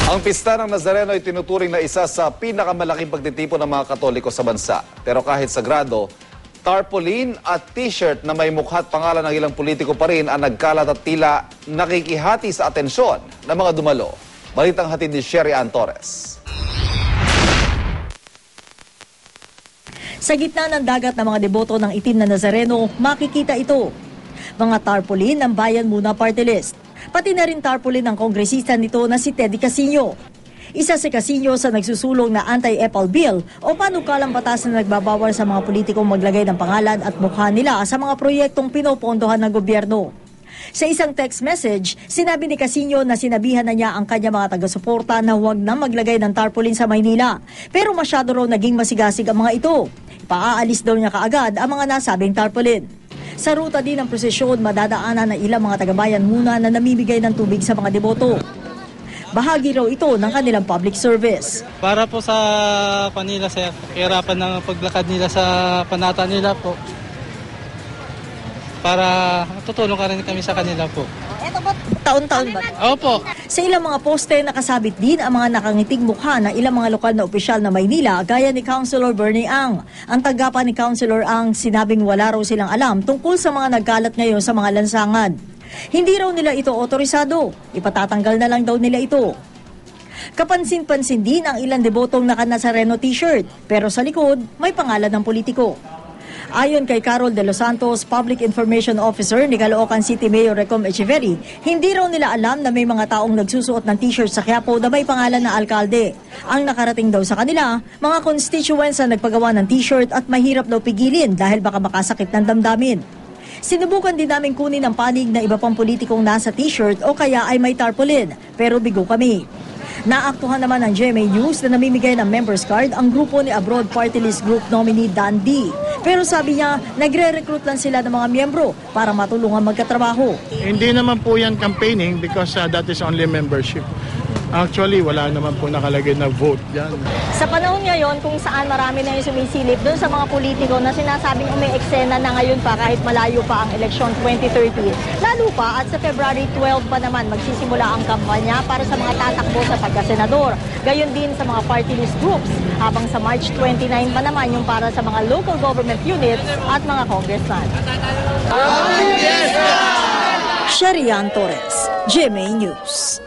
Ang pista ng Nazareno ay tinuturing na isa sa pinakamalaking pagtitipon ng mga Katoliko sa bansa. Pero kahit sagrado, tarpaulin at t-shirt na may mukha at pangalan ng ilang politiko pa rin ang nagkalat at tila nakikihati sa atensyon ng mga dumalo. Balitang hatid ni Sherry Ann Torres. Sa gitna ng dagat ng mga deboto ng itim na Nazareno, makikita ito. Mga tarpaulin ng Bayan Muna Party List. Pati na rin tarpaulin ng kongresista nito na si Teddy Casino. Isa si Casino sa nagsusulong na anti-EPAL bill o panukalang batas na nagbabawal sa mga politikong maglagay ng pangalan at mukha nila sa mga proyektong pinopondohan ng gobyerno. Sa isang text message, sinabi ni Casino na sinabihan na niya ang kanya mga taga-suporta na huwag na maglagay ng tarpaulin sa Maynila. Pero masyado raw naging masigasig ang mga ito. Paaalis daw niya kaagad ang mga nasabing tarpaulin. Sa ruta din ng prosesyon, madadaanan ng ilang mga taga-bayan muna na namimigay ng tubig sa mga deboto. Bahagi raw ito ng kanilang public service. Para po sa kanila, sa kahirapan ng paglakad nila sa panata nila po. Para tutulong ka rin kami sa kanila po. Ito ba taon-taon ba? Opo. Sa ilang mga poste, nakasabit din ang mga nakangiting mukha ng ilang mga lokal na opisyal na Maynila gaya ni Councilor Bernie Ang. Ang tanggapan ni Councilor Ang sinabing wala raw silang alam tungkol sa mga nagkalat ngayon sa mga lansangan. Hindi raw nila ito otorisado. Ipatatanggal na lang daw nila ito. Kapansin-pansin din ang ilang debotong naka-Nazareno t-shirt pero sa likod may pangalan ng politiko. Ayon kay Carol De Los Santos, Public Information Officer ni Caloocan City Mayor Recom Echeverry, hindi raw nila alam na may mga taong nagsusuot ng t-shirt sa Quiapo na may pangalan na alkalde. Ang nakarating daw sa kanila, mga constituents na nagpagawa ng t-shirt at mahirap daw pigilin dahil baka makasakit ng damdamin. Sinubukan din namin kunin ang panig na iba pang politikong nasa t-shirt o kaya ay may tarpaulin, pero bigo kami. Naaktuhan naman ng GMA News na namimigay ng members card ang grupo ni Abroad Party List Group nominee Dan D. Pero sabi niya, nagre-recruit lang sila ng mga miyembro para matulungan magkatrabaho. Hindi naman po yan campaigning because that is only membership. Actually, wala naman po nakalagay na vote yan. Sa panahon ngayon, kung saan marami na yung sumisilip doon sa mga politiko na sinasabing umi-eksena na ngayon pa kahit malayo pa ang eleksyon 2013, lalo pa at sa February 12 pa naman magsisimula ang kampanya para sa mga tatakbo sa pagkasenador. Gayon din sa mga party list groups, habang sa March 29 pa naman yung para sa mga local government units at mga congressman. Sherry Ann Torres, GMA News.